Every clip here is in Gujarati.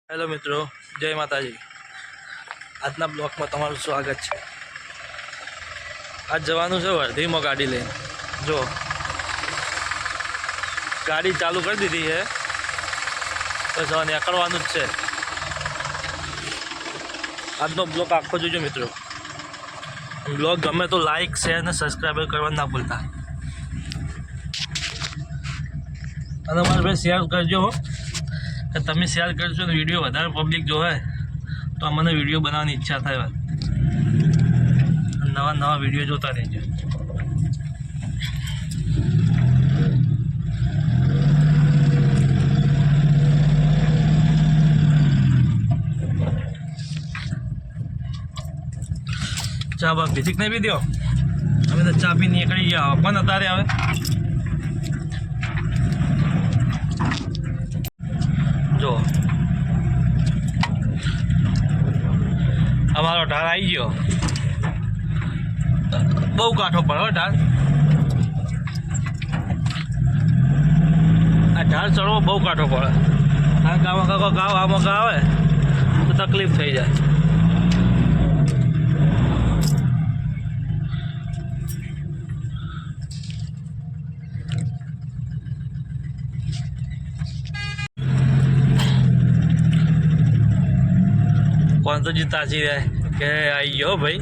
હેલો મિત્રો, જય માતાજી। આજના બ્લોકમાં તમારું સ્વાગત છે। આજ જવાનું છે વર્ધીમાં ગાડી લઈને। જો ગાડી ચાલુ કરી દીધી છે તો જવા નીકળવાનું જ છે। આજનો બ્લોક આખો જોજો મિત્રો। બ્લોગ ગમે તો લાઈક શેર અને સબસ્ક્રાઈબ કરવા ના ભૂલતા। અને મારા ભાઈ શેર કરજો કે તમે શેર કરશો તો વિડીયો વધારે પબ્લિક જોવે તો મને વિડીયો બનાવવાની ઈચ્છા થાય। નવા નવા વિડીયો જોતા રહેજો। ચા બા પીધી નહીં પીધો? અમે તો ચા પી નીકળી ગયા। પણ અત્યારે આવે જો અમારો ઢાળ આવી ગયો। બહુ કાઠો પડે ઢાળ। આ ઢાળ ચડવો બહુ કાઠો પડે। આ ગામમાં ગાવ આમાં આવે તો તકલીફ થઈ જાય। કોણ તો જીતાજી રહે કે આવી ગયો ભાઈ।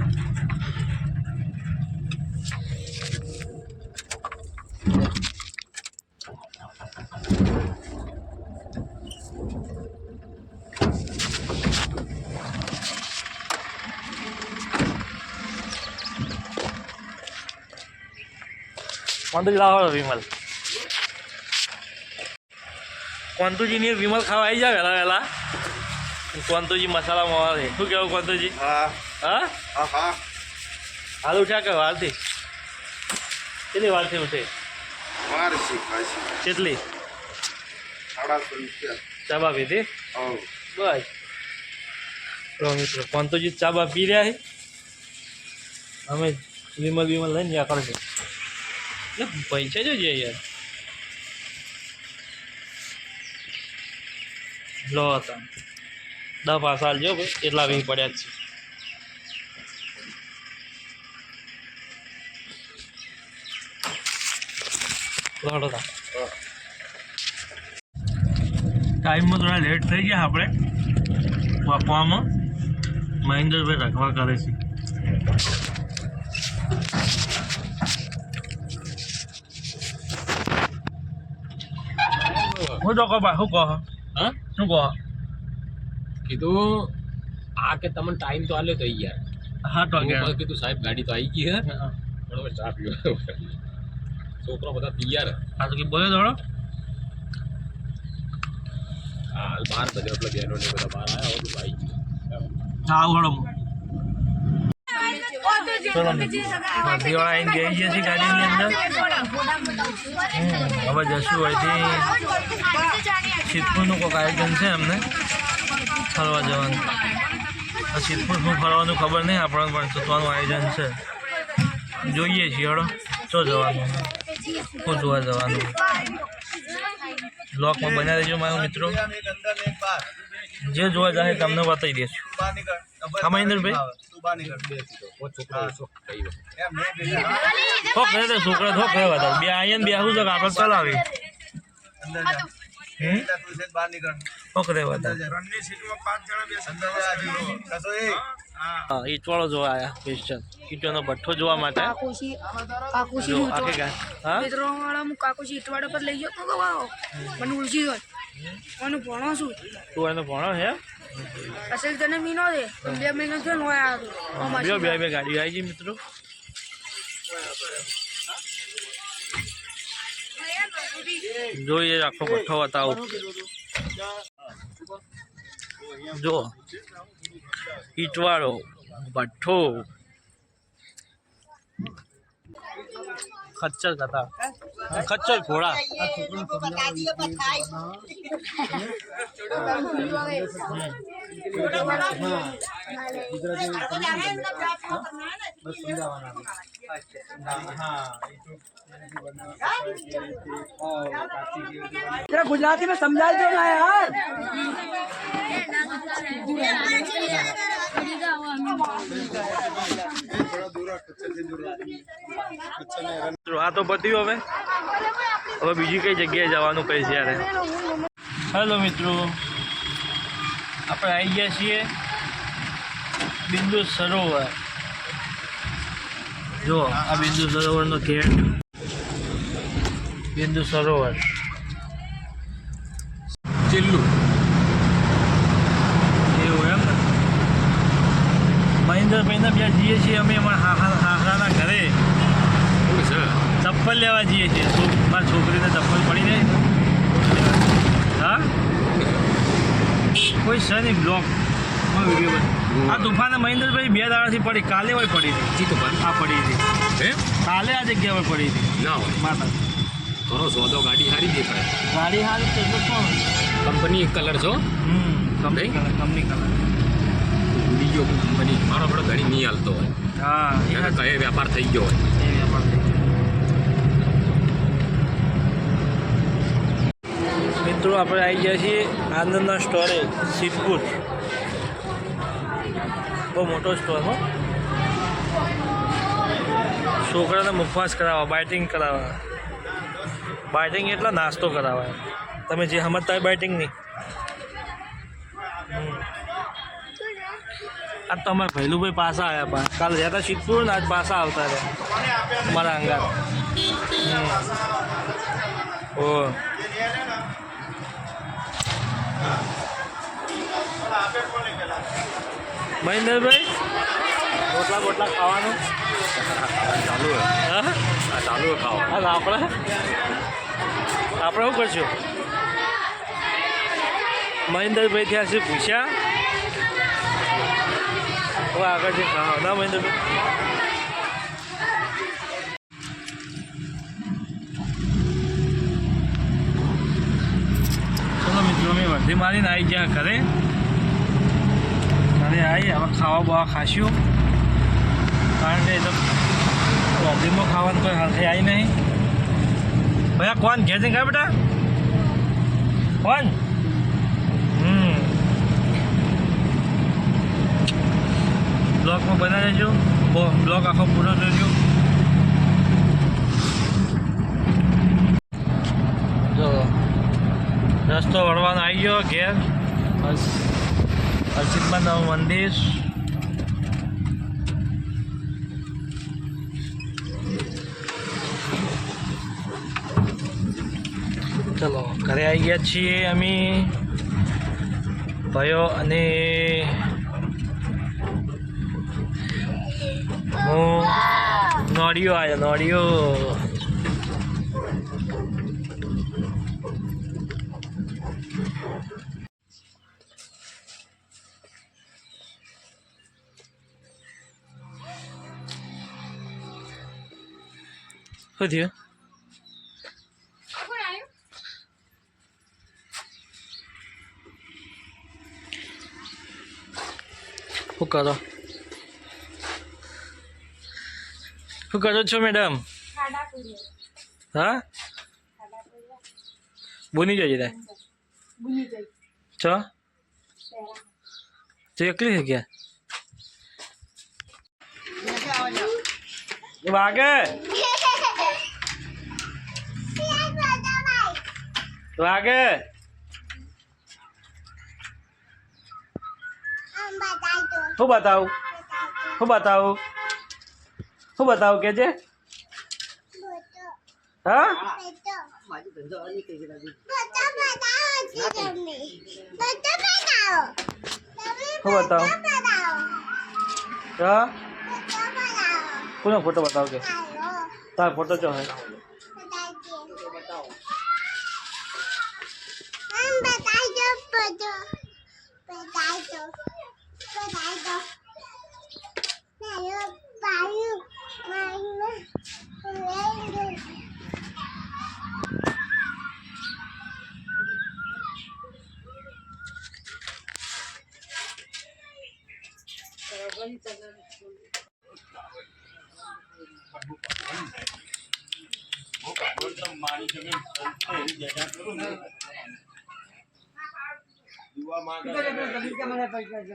કોંતુજી લાવો વિમલ। કોંતુજીની વિમલ ખાવા આવી જાય વહેલા વહેલા। કોંતુજી મસાલામાં આવે શું કેવું કોંતુજી? હા હા હાલ ઉઠ્યા કે વારથી? કેટલી વારથી ઉઠે? કેટલી? ચા બા પીધી? બસ તો મિત્રો કોંતુજી ચા બા પી રહ્યા છે। અમે વિમલ લઈને ત્યાં કરશે પૈસા જોજે યાર। લો હતા 10 પાસા જો ભાઈ એટલા વી પડ્યા જ છે। ટાઈમમાં થોડા લેટ થઈ ગયા આપણે વાપવામાં। મહેન્દ્રભાઈ રખવા કરે છે। હું તો કહો શું કહો? હા શું કહો? કીધું આ કે તમને ટાઈમ તો આલ્યો તો યાર। હા તો કીધું સાહેબ ગાડી તો આવી ગઈ હે પણ ચા પીવા છોકરો બધા તૈયાર। હા તો કે બોલ્યો થોડો હાલ 12 બજે એટલે બહેનો ને બધા બહાર આવ્યા બધું આવી ગયું। હા આવડો ચલો વાળા આવીને ગઈ ગયા છીએ ગાડીની અંદર। હવે જશું અહીંથી સિદ્ધપુરનું કોઈક આયોજન છે એમને ફરવા જવાનું। સિદ્ધપુર શું ફરવાનું ખબર નહીં આપણને પણ ચૂંટવાનું આયોજન છે। જોઈએ છીએ હળો શું જવાનું શું જોવા જવાનું। બ્લોકમાં બન્યા રહેજો મારા મિત્રો। જે જોવા જાય તમને બતાવી દઈશું। હા મહેન્દ્રભાઈ છોકરા થોક રહેવા દો બે આયા ને બે શું છે કે આપણે ચલાવી થોક રહેવા દો। હા ઈટવાળો જોવા આવ્યા સ્પેશિયલ ઈટોનો ભઠ્ઠો જોવા માટે। ઈટવાડા પર લઈ ગયો મને ઉલજી ગયો મને ભણો છું તું એનો ભણો હે અસલ તને મીનો દે 2 મહિના થયો નો આવ્યો બે ગાડી આવી ગઈ મિત્રો। જોઈએ આખો ભઠ્ઠો બતાવો જો ઈટવાળો ભઠ્ઠો ખચ્ચર હતા ખચ્ચર ઘોડા गुजराती में समझा दो ना यार। આ તો પત્યું. હવે બીજી કઈ જગ્યાએ જવાનું કઈ છે યારે. હેલો મિત્રો, આપણે આવી ગયા છીએ બિંદુ સરોવર. જો આ બિંદુ સરોવરનો ગેટ. બિંદુ સરોવર ચેલ્લું એવું એમ ને. મહેન્દ્રભાઈને ત્યાં જઈએ છીએ અમે અમારા હાહરાના ઘરે ચપ્પલ લેવા જઈએ છીએ. મારી છોકરીને ચપ્પલ પડી જાય. હા કોઈ છે નહીં બ્લોક વિડીયો. આ તુફાને મહેન્દ્રભાઈ 2 દાડાથી પડી. કાલે હોય પડી હતી. આ પડી હતી કાલે આ જગ્યા પર પડી હતી. ના હોય માતા ઘણો સોદો. ગાડી સારી દેખાય. ગાડી હારી તો કંપની કલર છો. કંપની કલર બીજો કંપની મારો આપણો ઘણી નહીં હાલતો હોય. હા એને કહે વેપાર થઈ ગયો હોય. એ વેપાર થઈ ગયો. મિત્રો આપણે આવી ગયા છીએ આનંદના સ્ટોરે સિદ્ધપુર. બહુ મોટો સ્ટોર હો. છોકરાને મુખવાસ કરાવવા, બાઇટિંગ કરાવવા. બાઇટિંગ એટલે નાસ્તો કરાવવા. તમે જે સમજતા હોય બાઇટિંગ નહીં. આજ તો અમારા ભૈલુભાઈ પાછા આવ્યા. કાલે રહ્યા હતા સિદ્ધપુર ને આજ પાછા આવતા રહ્યા મારા અંગાર. ઓ મહેન્દ્રભાઈ રોટલા ખાવાનું ચાલુ હોય. હા ચાલુ હોય ખાવા. હા આપણે શું કરશું? મહેન્દ્રભાઈ ત્યાં શું પૂછ્યા? હવે આગળ જે ખાવા ના મહેન્દ્રભાઈ. ચલો મિત્રો અમે વર્ધી મારીને આવી ગયા ઘરે. ઘરે આવી હવે ખાવા બવા ખાશું. કારણ કે એ તો વર્ધીમાં ખાવાનું કોઈ હાથે આવી નહીં. ભૈયા કોણ ઘેર જઈને ગયા બેટા? કોણ? બ્લોગમાં બના રહેજો. બ્લોગ આખો પૂરો જોજો. જો રસ્તો વળવાનો આવી ગયો ઘેર. હરસિદ્ધનાથ મંદિર. ચલો ઘરે આવી ગયા છીએ અમે ભાઈઓ અને હું. નોડિયો આવ્યો નોડિયો. શું થયું? શું કરો? શું કરો છો મેડમ? હા બુની જઈ જાય છો તો એકલી છે ક્યાં વાગે વાગે શું બતાવું શું બતાવું શું બતાવું કે છે હા શું બતાવું હા કોનો ફોટો બતાવો કે તારો ફોટો જો હે પીવા માંગે છે.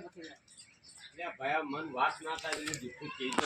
એટલે ભયા મન વાત ના થાય એટલે જુઠ્ઠું કહી દો.